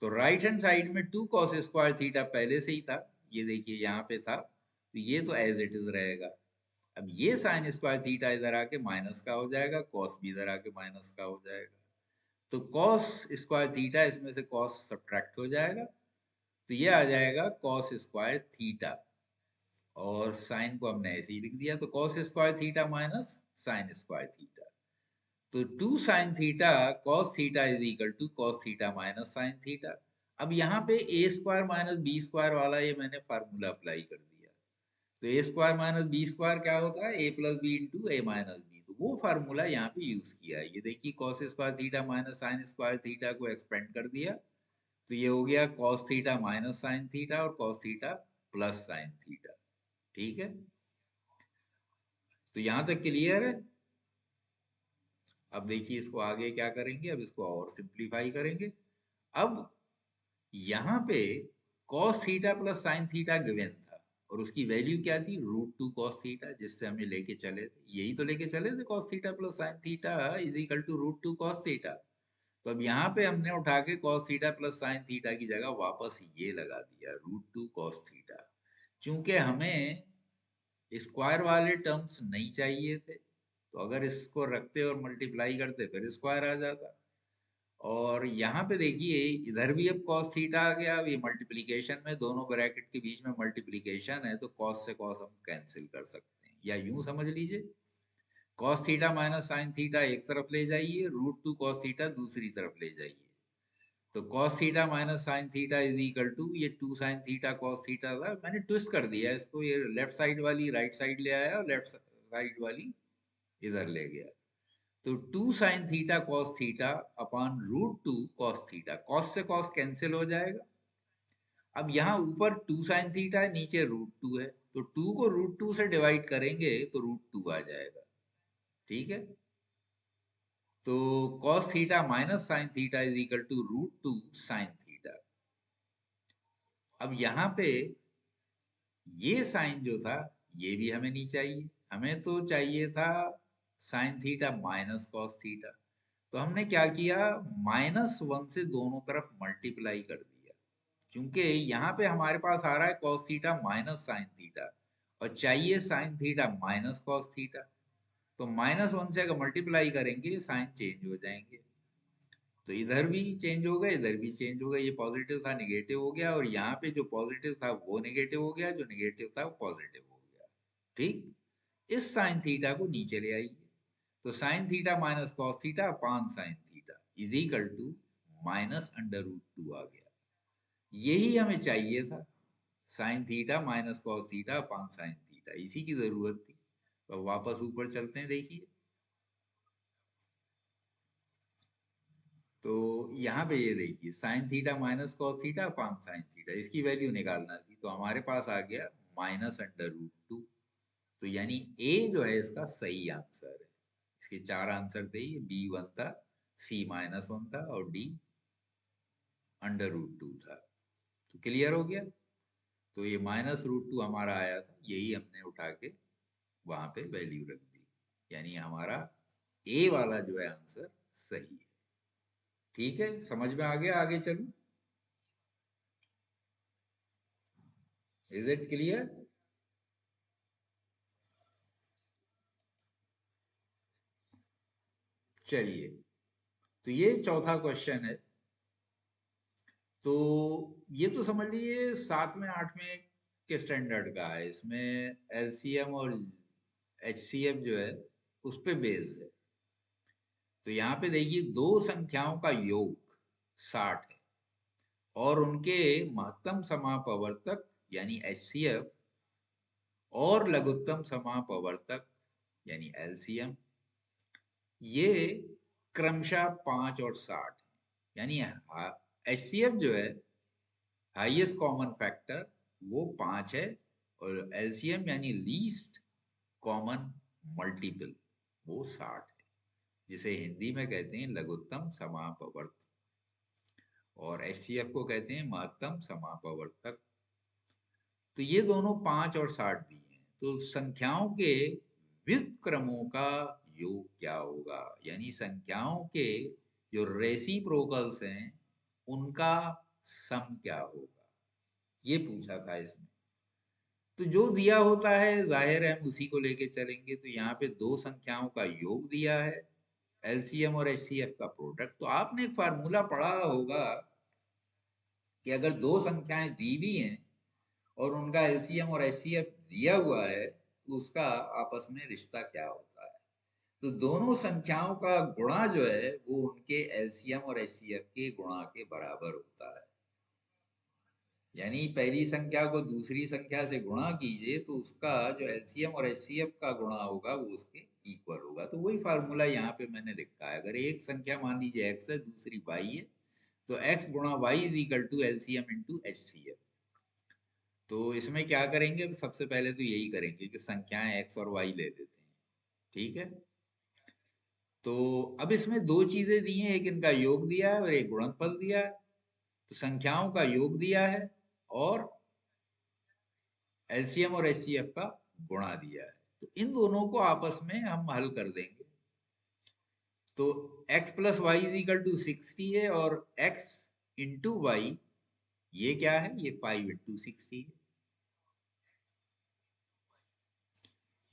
[SPEAKER 1] तो राइट हैंड साइड में 2 कॉस स्क्वायर थीटा पहले से ही था, ये देखिए यहाँ पे था, तो ये तो एज इट इज रहेगा। अब ये साइन स्क्वायर थीटा इधर आके माइनस का हो जाएगा, कॉस भी इधर आके माइनस का हो जाएगा। तो कॉस स्क्वायर थीटा, इसमें से कॉस सब्ट्रैक्ट हो जाएगा, तो ये आ जाएगा कॉस स्क्वायर थीटा। और साइन को हमने ऐसे ही लिख दिया, तो cos square theta minus sine square theta. तो 2 sine theta cos theta is equal to cos theta minus sine theta. अब यहाँ पे A square minus B square वाला ये मैंने फार्मूला अप्लाई कर दिया। तो A square minus B square क्या होता है, A plus B into A minus B. तो वो फार्मूला यहाँ पे यूज किया है। ये देखिए cos square theta minus sine square theta को एक्सपेंड कर दिया, तो ये हो गया cos theta minus sine theta और cos theta plus sine theta. ठीक है, तो यहां तक क्लियर है। अब देखिए इसको आगे क्या करेंगे, अब इसको और सिंप्लीफाई करेंगे। अब यहाँ पे cos theta plus sine theta given था और उसकी वैल्यू क्या थी, √2 cos थीटा, जिससे हमने लेके चले थे, यही तो लेके चले थे, cos theta plus sine theta is equal to √2 cos theta. तो अब यहाँ पे हमने उठा के cos theta plus sine theta की जगह वापस ये लगा दिया √2 cos थीटा। चूंकि हमें स्क्वायर वाले टर्म्स नहीं चाहिए थे, तो अगर इसको रखते और मल्टीप्लाई करते फिर स्क्वायर आ जाता। और यहाँ पे देखिए इधर भी अब cos थीटा आ गया। अब ये मल्टीप्लिकेशन में दोनों ब्रैकेट के बीच में मल्टीप्लिकेशन है, तो cos से cos हम कैंसिल कर सकते हैं, या यूं समझ लीजिए cos theta minus sine theta एक तरफ ले जाइए, √2 cos थीटा दूसरी तरफ ले जाइए। तो cos theta minus sine theta is equal to ये 2 साइन थीटा cos थीटा था। मैंने ट्विस्ट कर दिया इसको, ये लेफ्ट साइड वाली राइट साइड ले आया और लेफ्ट साइड वाली इधर ले गया। तो 2 sine theta cos theta upon √2 cos theta, cos से कॉस कैंसिल हो जाएगा। अब यहाँ ऊपर 2 साइन थीटा है, नीचे √2 है, तो 2 को √2 से डिवाइड करेंगे तो √2 आ जाएगा। ठीक है, तो cos theta minus sine theta is equal to √2 sine theta. अब यहाँ पे ये साइन जो था ये भी हमें नहीं चाहिए, हमें तो चाहिए था sine theta minus cos theta. तो हमने क्या किया, -1 से दोनों तरफ मल्टीप्लाई कर दिया, क्योंकि यहाँ पे हमारे पास आ रहा है cos theta minus sine theta और चाहिए sign theta minus cos theta. तो -1 से अगर मल्टीप्लाई करेंगे साइन चेंज हो जाएंगे, तो इधर भी चेंज होगा इधर भी चेंज होगा, ये पॉजिटिव था निगेटिव हो गया, और यहाँ पे जो पॉजिटिव था वो निगेटिव हो गया, जो निगेटिव था वो पॉजिटिव हो गया। ठीक, इस साइन थीटा को नीचे ले आइए, तो sine theta minus cos theta upon sine theta is equal to -√2 आ गया। यही हमें चाहिए था, sine theta minus cos theta upon sine theta, इसी की जरूरत थी। तो वापस ऊपर चलते हैं, देखिए तो यहाँ पे ये देखिए sign theta minus cos theta upon sine theta, इसकी वैल्यू निकालना थी, तो हमारे पास आ गया -√2। तो यानी ए जो है इसका सही आंसर है। इसके 4 आंसर थे, ये B1 था, C-1 था और D √2 था। तो क्लियर हो गया। तो ये -√2 हमारा आया था, यही हमने उठा के वहां पे वैल्यू रख दी, यानी हमारा ए वाला जो है आंसर सही है। ठीक है, समझ में आ गया, आगे चलूं, इज इट क्लियर। चलिए, तो ये चौथा क्वेश्चन है। तो ये तो समझ लीजिए 7वें 8वें के स्टैंडर्ड का है, इसमें एलसीएम और एचसीएफ जो है उस पे बेस्ड है। तो यहाँ पे देखिए दो संख्याओं का योग 60 है और उनके महत्तम समापवर्तक यानी एचसीएफ और लघुत्तम समापवर्तक यानी एलसीएम ये क्रमशः 5 और 60, यानी एचसीएफ जो है हाईएस्ट कॉमन फैक्टर वो 5 है और एलसीएम यानी लीस्ट कॉमन मल्टीपल वो 60 है, जिसे हिंदी में कहते हैं लघुत्तम समापवर्तक और एचसीएफ को कहते हैं महत्तम समापवर्तक। तो ये दोनों 5 और 60 दिए हैं, तो संख्याओं के व्युत्क्रमों का योग क्या होगा, यानी संख्याओं के जो रेसिप्रोकल्स हैं उनका सम क्या होगा, ये पूछा था इसमें। तो जो दिया होता है जाहिर है हम उसी को लेके चलेंगे। तो यहाँ पे दो संख्याओं का योग दिया है, एलसीएम और एचसीएफ का प्रोडक्ट। तो आपने एक फार्मूला पढ़ा होगा कि अगर दो संख्याएं दी भी हैं और उनका एलसीएम और एचसीएफ दिया हुआ है तो उसका आपस में रिश्ता क्या होता है। तो दोनों संख्याओं का गुणा जो है वो उनके एलसीएम और एचसीएफ के गुणा के बराबर होता है। यानी पहली संख्या को दूसरी संख्या से गुणा कीजिए तो उसका जो एलसीएम और एचसीएफ का गुणा होगा वो उसके इक्वल होगा। तो वही फार्मूला यहाँ पे मैंने लिखा है। अगर एक संख्या मान लीजिए x है, दूसरी y है, तो x गुणा y is equal to LCM into HCF. तो इसमें क्या करेंगे, सबसे पहले तो यही करेंगे कि संख्याएं x और y ले लेते हैं। ठीक है, तो अब इसमें दो चीजें दी हैं, एक इनका योग दिया है और एक गुणनफल दिया है। तो संख्याओं का योग दिया है और एलसीएम और एचसीएफ का गुणा दिया है। तो इन दोनों को आपस में हम हल कर देंगे। तो x plus Y is equal to 60 है और x इंटू वाई ये क्या है, ये 5 इंटू 60 है।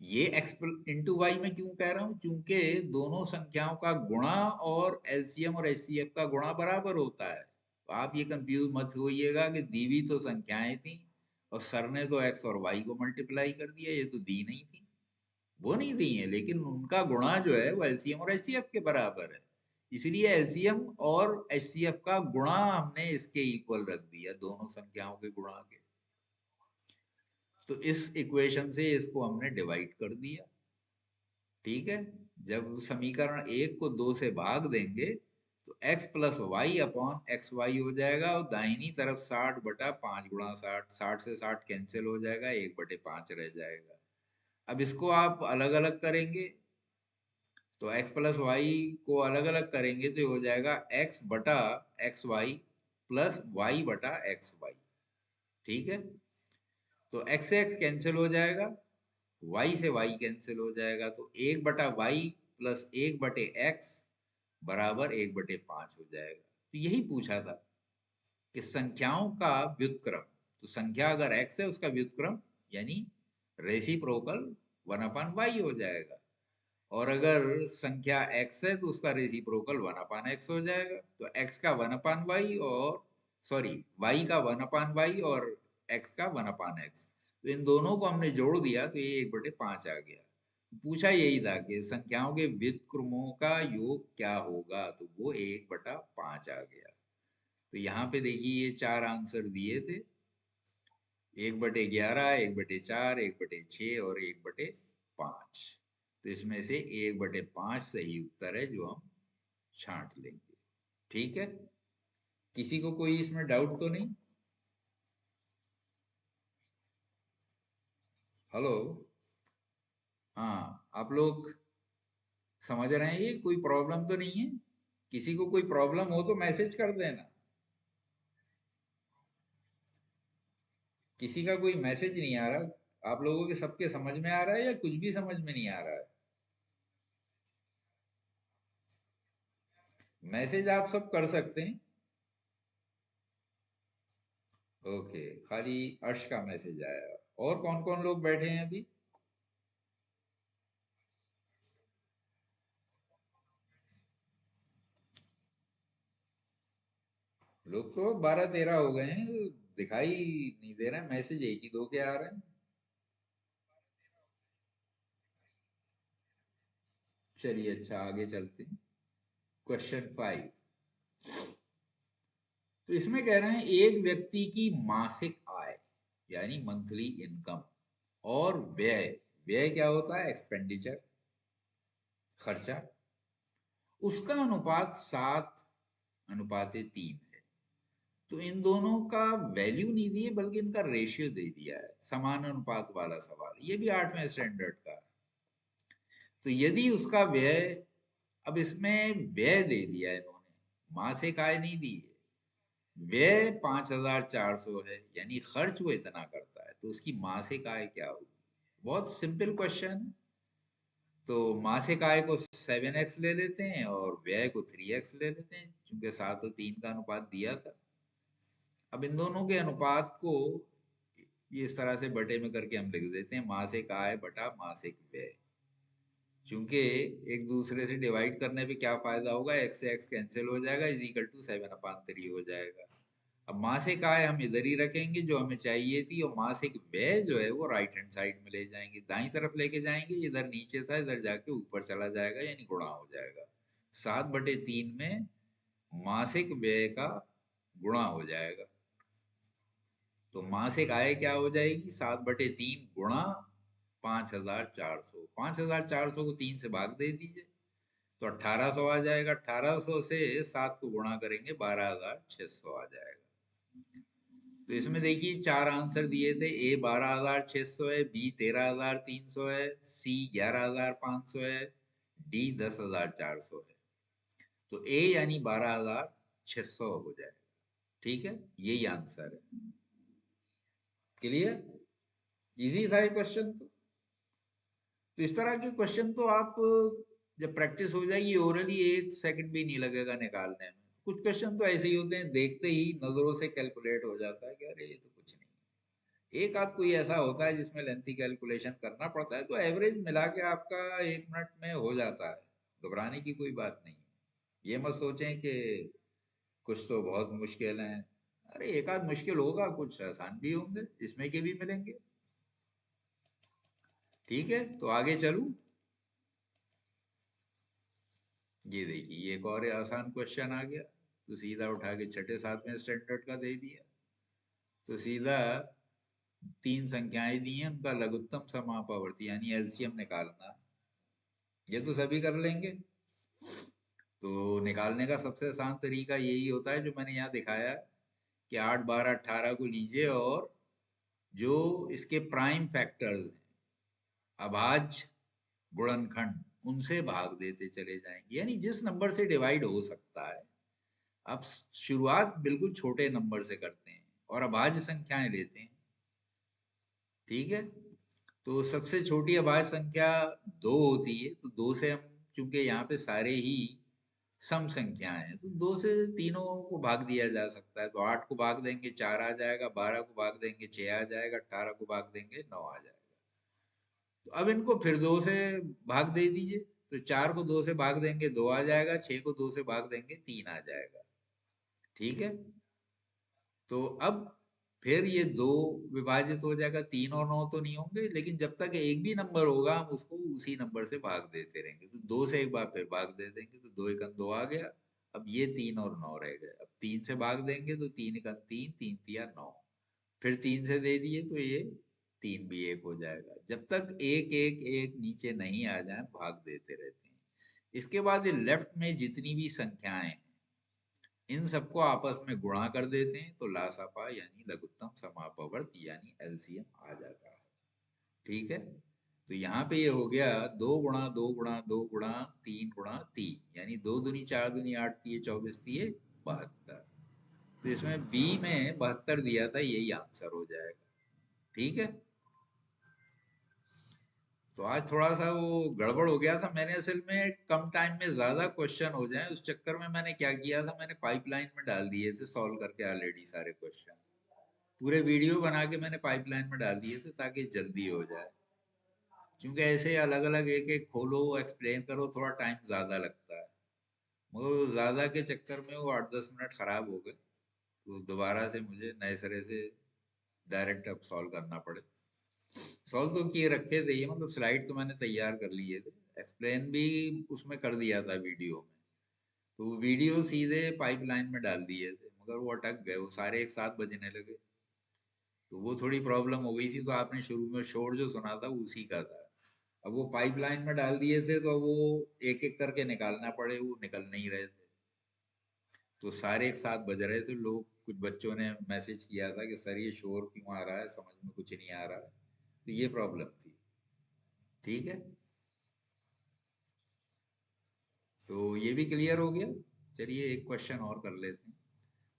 [SPEAKER 1] ये x इंटू वाई में क्यों कह रहा हूं, क्योंकि दोनों संख्याओं का गुणा और एलसीएम और एचसीएफ का गुणा बराबर होता है। तो आप ये कंफ्यूज मत होइएगा कि दी हुई तो संख्याएं थी और सर ने तो x और y को मल्टीप्लाई कर दिया, ये तो दी नहीं थी। वो नहीं दी है, लेकिन उनका गुणा जो है वो एलसीएम और एचसीएफ के बराबर है। इसलिए एलसीएम और एचसीएफ का गुणा हमने इसके इक्वल रख दिया, दोनों संख्याओं के गुणा के। तो इस इक्वेशन से इसको हमने डिवाइड कर दिया। ठीक है, जब समीकरण एक को दो से भाग देंगे तो x plus Y upon X Y हो जाएगा और दाहिनी तरफ 60 बटा 5 गुणा 60, 60 से 60 कैंसिल हो जाएगा, 1/5 रह जाएगा। अब इसको आप अलग अलग करेंगे तो x प्लस वाई को अलग अलग करेंगे तो हो जाएगा x बटा एक्स वाई प्लस वाई बटा एक्स वाई। ठीक है, तो x से x कैंसिल हो जाएगा, y से y कैंसिल हो जाएगा, तो 1/y प्लस 1/x बराबर 1/5 हो जाएगा। तो यही पूछा था कि संख्याओं का व्युत्क्रम, तो संख्या अगर x है उसका व्युत्क्रम यानी रेसिप्रोकल 1/y हो जाएगा, और अगर संख्या x है तो उसका रेसिप्रोकल 1/x हो जाएगा। तो x का 1/y और सॉरी y का 1/y और x का 1/x, तो इन दोनों को हमने जोड़ दिया तो ये 1/5 आ गया। पूछा यही था कि संख्याओं के व्युत्क्रमों का योग क्या होगा, तो वो 1/5 आ गया। तो यहाँ पे देखिए ये चार आंसर दिए थे, 1/11, 1/4, 1/6 और 1/5। तो इसमें से 1/5 सही उत्तर है जो हम छांट लेंगे। ठीक है, किसी को कोई इसमें डाउट तो नहीं? हेलो, हाँ आप लोग समझ रहे हैं, ये कोई प्रॉब्लम तो नहीं है? किसी को कोई प्रॉब्लम हो तो मैसेज कर देना। किसी का कोई मैसेज नहीं आ रहा, आप लोगों के सबके समझ में आ रहा है या कुछ भी समझ में नहीं आ रहा है? मैसेज आप सब कर सकते हैं। ओके, खाली अर्श का मैसेज आया। और कौन कौन लोग बैठे हैं अभी? लोग तो 12-13 हो गए हैं, दिखाई नहीं दे रहा है, मैसेज एक ही दो के आ रहे हैं। चलिए अच्छा, आगे चलते हैं। क्वेश्चन 5, तो इसमें कह रहे हैं एक व्यक्ति की मासिक आय यानी मंथली इनकम और व्यय, व्यय क्या होता है, एक्सपेंडिचर, खर्चा, उसका अनुपात 7:3 है। तो इन दोनों का वैल्यू नहीं दिए बल्कि इनका रेशियो दे दिया है, समान अनुपात वाला सवाल, ये भी 8वें स्टैंडर्ड का है। तो यदि उसका व्यय, अब इसमें व्यय दे दिया है इन्होंने, मासिक आय नहीं दी है। व्यय 5,400 है यानी खर्च वो इतना करता है, तो उसकी मासिक आय क्या होगी? बहुत सिंपल क्वेश्चन है। तो मासिक आय को 7x ले लेते हैं और व्यय को 3x ले लेते हैं, क्योंकि 7:3 का अनुपात दिया था। अब इन दोनों के अनुपात को ये इस तरह से बटे में करके हम लिख देते हैं, मासिक आय बटा मासिक व्यय। चूंकि एक दूसरे से डिवाइड करने पे क्या फायदा होगा, x से x कैंसिल हो जाएगा, इज इक्वल टू 7/3 हो जाएगा। अब मासिक आय हम इधर ही रखेंगे जो हमें चाहिए थी, और मासिक व्यय जो है वो राइट हैंड साइड में ले जाएंगे, दाईं तरफ लेके जाएंगे, इधर नीचे था इधर जाके ऊपर चला जाएगा यानी गुणा हो जाएगा। 7/3 में मासिक व्यय का गुणा हो जाएगा। तो मासिक आय क्या हो जाएगी? 7/3 गुणा 5,400। 5,400 को 3 से भाग दे दीजिए तो 1,800 आ जाएगा। 1,800 से 7 को गुणा करेंगे 12,600 आ जाएगा। तो इसमें देखिए 4 आंसर दिए थे। ए 12,600 है, बी 13,300 है, सी 11,500 है, डी 10,400 है। तो ए यानी 12,600 हो जाएगा। ठीक है, यही आंसर है। क्लियर? इजी था ये क्वेश्चन। तो इस तरह के क्वेश्चन तो आप जब प्रैक्टिस हो जाएगी ओरली, 1 सेकंड भी नहीं लगेगा निकालने में। कुछ क्वेश्चन तो ऐसे ही होते हैं, देखते ही नजरों से कैलकुलेट हो जाता है कि अरे ये तो कुछ नहीं। एक आध कोई ऐसा होता है जिसमें लेंथी कैलकुलेशन करना पड़ता है, तो एवरेज मिला के आपका 1 मिनट में हो जाता है। घबराने की कोई बात नहीं। ये मत सोचें कि कुछ तो बहुत मुश्किल है। अरे एक आध मुश्किल होगा, कुछ आसान भी होंगे, इसमें के भी मिलेंगे। ठीक है, तो आगे चलूं। ये देखिए एक और आसान क्वेश्चन आ गया, तो सीधा उठा के छठे सातवें स्टैंडर्ड का दे दिया। तो सीधा 3 संख्याएं दी हैं, उनका लघुत्तम समापवर्ती यानी एलसीएम निकालना। ये तो सभी कर लेंगे। तो निकालने का सबसे आसान तरीका यही होता है जो मैंने यहाँ दिखाया, कि 8, 12, 18 को लीजिए और जो इसके प्राइम फैक्टर्स हैं, अभाज्य गुणनखंड, उनसे भाग देते चले जाएंगे, यानी जिस नंबर से डिवाइड हो सकता है। अब शुरुआत बिल्कुल छोटे नंबर से करते हैं और अभाज्य संख्याएं लेते हैं। ठीक है, तो सबसे छोटी अभाज्य संख्या 2 होती है, तो 2 से हम, चूंकि यहाँ पे सारे ही सम संख्याएं हैं, तो 2 से तीनों को भाग दिया जा सकता है। तो 8 को भाग देंगे 4 आ जाएगा, 12 को भाग देंगे 6 आ जाएगा, 18 को भाग देंगे 9 आ जाएगा। तो अब इनको फिर 2 से भाग दे दीजिए। तो 4 को 2 से भाग देंगे 2 आ जाएगा, 6 को 2 से भाग देंगे 3 आ जाएगा। ठीक है, तो अब फिर ये 2 विभाजित हो जाएगा। 3 और 9 तो नहीं होंगे, लेकिन जब तक एक भी नंबर होगा हम उसको उसी नंबर से भाग देते रहेंगे। तो 2 से एक बार फिर भाग दे देंगे, तो 2 एकम 2 आ गया। अब ये 3 और 9 रह गए। अब 3 से भाग देंगे तो 3 एकम 3, 3 तिया 9। फिर 3 से दे दिए तो ये 3 भी 1 हो जाएगा। जब तक एक एक एक नीचे नहीं आ जाए भाग देते रहते हैं। इसके बाद ये लेफ्ट में जितनी भी संख्याएं हैं, इन सबको आपस में गुणा कर देते हैं, तो लासापा यानी लघुत्तम समापवर्त यानी एलसीएम आ जाता है। ठीक है, तो यहाँ पे ये हो गया 2 गुणा 2 गुणा 2 गुणा 3 यानी 2 दूनी 4 दूनी 8 तिये 24 तिये 72। तो इसमें बी में 72 दिया था, यही आंसर हो जाएगा। ठीक है, तो आज थोड़ा सा वो गड़बड़ हो गया था। मैंने असल में कम टाइम में ज्यादा क्वेश्चन हो जाए उस चक्कर में मैंने क्या किया था, मैंने पाइपलाइन में डाल दिए थे सॉल्व करके ऑलरेडी सारे क्वेश्चन। पूरे वीडियो बना के मैंने पाइपलाइन में डाल दिए थे ताकि जल्दी हो जाए। क्योंकि ऐसे अलग अलग एक एक खोलो एक्सप्लेन करो थोड़ा टाइम ज्यादा लगता है। मगर वो ज्यादा के चक्कर में वो 8-10 मिनट खराब हो गए, तो दोबारा से मुझे नए सिरे से डायरेक्ट अब सॉल्व करना पड़े। सॉल्व तो किए रखे थे ये, मतलब स्लाइड तो मैंने तैयार कर लिए थे, एक्सप्लेन भी उसमें कर दिया था वीडियो में। तो वो वीडियो सीधे पाइपलाइन में डाल दिए थे, मगर वो अटक गए, वो सारे एक साथ बजने लगे। तो वो थोड़ी प्रॉब्लम हो गई थी। तो आपने शुरू में शोर जो सुना था वो उसी का था। अब वो पाइपलाइन में डाल दिए थे तो वो एक एक करके निकालना पड़े, वो निकल नहीं रहे थे। तो सारे एक साथ बज रहे थे। लोग, कुछ बच्चों ने मैसेज किया था कि सर ये शोर क्यों आ रहा है, समझ में कुछ नहीं आ रहा है। तो ये प्रॉब्लम थी। ठीक है, तो ये भी क्लियर हो गया। चलिए एक क्वेश्चन और कर लेते हैं।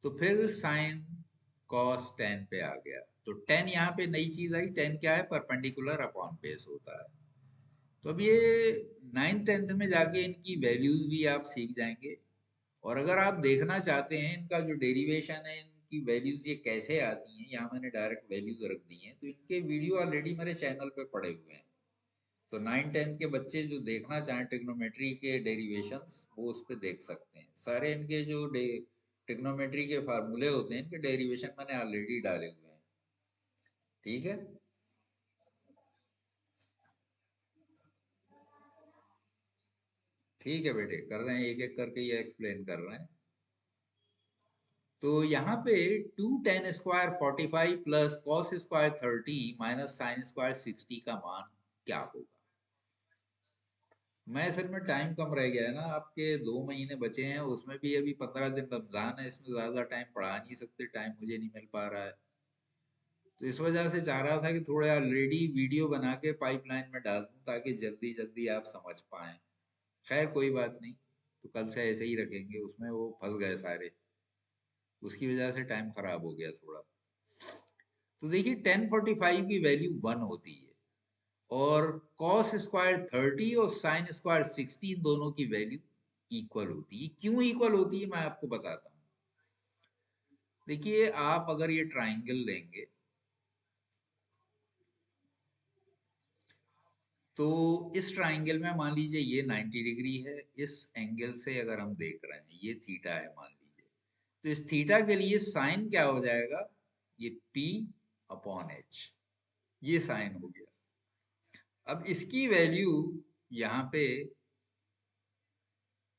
[SPEAKER 1] तो फिर साइन कॉस टेन पे आ गया। तो टेन यहाँ पे नई चीज आई। टेन क्या है? परपेंडिकुलर अपॉन बेस होता है। तो अब ये 9th 10th में जाके इनकी वैल्यूज भी आप सीख जाएंगे। और अगर आप देखना चाहते हैं इनका जो डेरिवेशन है, इनकी वैल्यूज ये कैसे आती हैं, यहाँ मैंने डायरेक्ट वैल्यूज रख दी हैं। तो इनके वीडियो ऑलरेडी मेरे चैनल पे पड़े हुए हैं। तो 9th 10th के बच्चे जो देखना चाहें ट्रिग्नोमेट्री के डेरिवेशंस, वो उस पर देख सकते हैं। सारे इनके जो ट्रिग्नोमेट्री के फार्मूले होते हैं, इनके डेरिवेशन मैंने ऑलरेडी डाले हुए हैं। ठीक है, ठीक है बेटे, कर रहे हैं, एक एक करके ये एक्सप्लेन कर रहे हैं। तो यहाँ पे 2 tan² 45 plus cos² 30 minus sin² 60 का मान क्या होगा? मैं असल में टाइम कम रह गया है ना, आपके 2 महीने बचे हैं, उसमें भी अभी 15 दिन रमजान है, इसमें ज्यादा टाइम पढ़ा नहीं सकते, टाइम मुझे नहीं मिल पा रहा है। तो इस वजह से चाह रहा था कि थोड़ा ऑलरेडी वीडियो बना के पाइपलाइन में डाल दूं ताकि जल्दी जल्दी आप समझ पाएं। खैर कोई बात नहीं, तो कल से ऐसे ही रखेंगे, उसमें वो फंस गए सारे, उसकी वजह से टाइम खराब हो गया थोड़ा। तो देखिए tan45 की वैल्यू 1 होती है, और cos² 30 और sin² 60 इन दोनों की वैल्यू इक्वल होती है। क्यों इक्वल होती है मैं आपको बताता हूँ। देखिए आप अगर ये ट्राइंगल लेंगे तो इस ट्राइंगल में मान लीजिए ये 90 डिग्री है, इस एंगल से अगर हम देख रहे हैं ये थीटा है मान लीजिए, तो इस थीटा के लिए साइन क्या हो जाएगा, ये P/H, ये साइन हो गया। अब इसकी वैल्यू यहाँ पे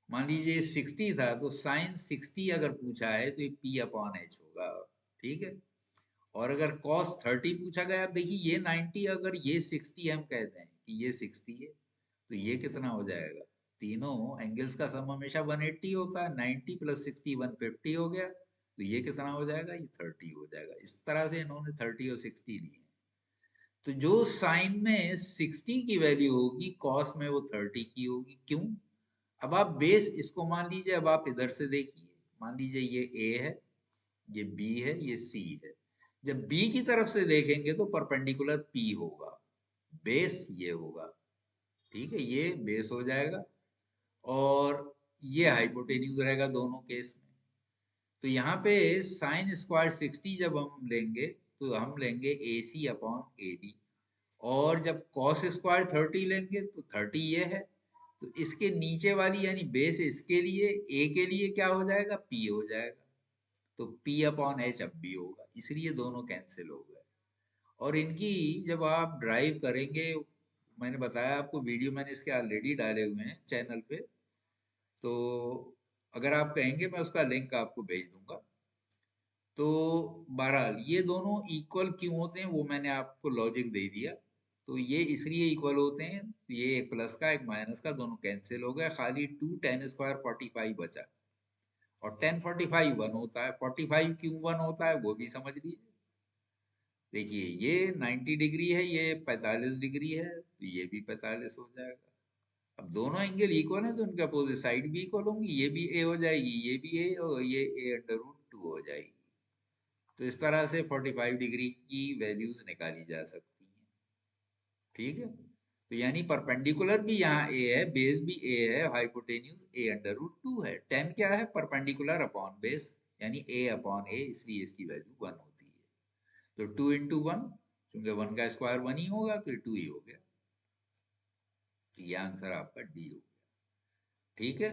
[SPEAKER 1] मान लीजिए 60 था, तो साइन 60 अगर पूछा है तो ये P/H होगा। ठीक है, और अगर cos 30 पूछा गया, अब देखिए ये 90 अगर ये 60 हम कहते हैं कि ये 60 है, तो ये कितना हो जाएगा, तीनों एंगल्स का सम हमेशा 180 होता है, 90 प्लस 60 150 हो गया, तो ये कितना हो जाएगा, ये 30 हो जाएगा। इस तरह से इन्होंने 30 और 60 लिए। तो जो साइन में 60 की वैल्यू होगी कॉस में वो 30 की होगी। क्यों? अब आप बेस इसको मान लीजिए, अब आप इधर से देखिए, मान लीजिए ये A है, ये B है, ये C है। जब B की तरफ से देखेंगे तो परपेंडिकुलर P होगा, बेस ये होगा। ठीक है, ये बेस हो जाएगा और ये हाइपोटेन्यूज रहेगा दोनों केस में। तो यहाँ पे sin² 60 जब हम लेंगे तो हम लेंगे AC/AD, और जब cos² 30 लेंगे तो 30 ये है, तो इसके नीचे वाली यानी बेस इसके लिए A के लिए क्या हो जाएगा, P हो जाएगा। तो P/H अब भी होगा, इसलिए दोनों कैंसिल हो गए। और इनकी जब आप ड्राइव करेंगे, मैंने बताया आपको, वीडियो मैंने इसके ऑलरेडी डाले हुए हैं चैनल पे, तो अगर आप कहेंगे मैं उसका लिंक आपको भेज दूंगा। तो बहरहाल ये दोनों इक्वल क्यों होते हैं वो मैंने आपको लॉजिक दे दिया। तो ये इसलिए इक्वल होते हैं, ये एक प्लस का एक माइनस का दोनों कैंसिल हो गए, खाली 2 tan² 45 बचा। और tan45 1 होता है, 45 क्यों 1 होता है वो भी समझ लीजिए। देखिए ये 90 डिग्री है, ये 45 डिग्री है, तो ये भी 45 हो जाएगा। अब दोनों एंगल इक्वल है तो उनके अपोजिट साइड भी इक्वल होंगी, ये भी A हो जाएगी, ये भी A, और ये A√2 हो जाएगी। तो इस तरह से 45 डिग्री की वैल्यूज निकाली जा सकती हैं। ठीक है, तो यानी परपेंडिकुलर भी यहाँ A है, बेस भी A है, हाइपोटेन्यूज A√2 है। tan क्या है, परपेंडिकुलर अपॉन बेस, यानी A/A, इसलिए इसकी वैल्यू 1 होती है। तो 2 × 1, क्योंकि 1 का स्क्वायर 1 ही होगा तो 2 ही हो गया। तो ये आंसर आपका D हो गया। ठीक है,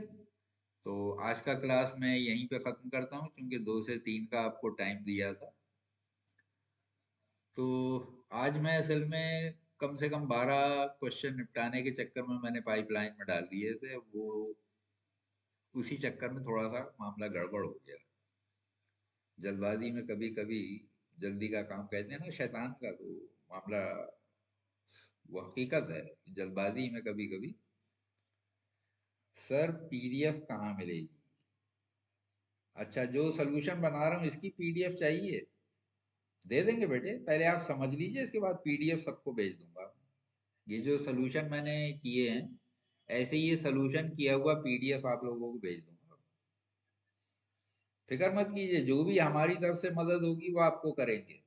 [SPEAKER 1] तो आज का क्लास मैं यहीं पे खत्म करता हूँ, क्योंकि 2 से 3 का आपको टाइम दिया था। तो आज मैं असल में कम से कम 12 क्वेश्चन निपटाने के चक्कर में मैंने पाइपलाइन में डाल दिए थे, वो उसी चक्कर में थोड़ा सा मामला गड़बड़ हो गया। जल्दबाजी में कभी कभी, जल्दी का काम कहते हैं ना शैतान का, तो मामला वो हकीकत है, जल्दबाजी में कभी कभी। सर PDF कहाँ मिलेगी? अच्छा, जो सोल्यूशन बना रहा हूँ इसकी PDF चाहिए, दे देंगे बेटे, पहले आप समझ लीजिए, इसके बाद PDF सबको भेज दूंगा। ये जो सोल्यूशन मैंने किए हैं, ऐसे ही ये सोल्यूशन किया हुआ PDF आप लोगों को भेज दूंगा। फिक्र मत कीजिए, जो भी हमारी तरफ से मदद होगी वो आपको करेंगे।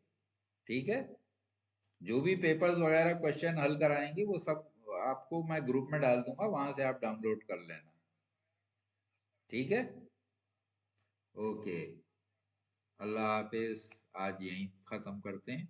[SPEAKER 1] ठीक है, जो भी पेपर्स वगैरह क्वेश्चन हल कराएंगे वो सब आपको मैं ग्रुप में डाल दूंगा, वहां से आप डाउनलोड कर लेना। ठीक है, ओके, अल्लाह हाफिज, आज यहीं खत्म करते हैं।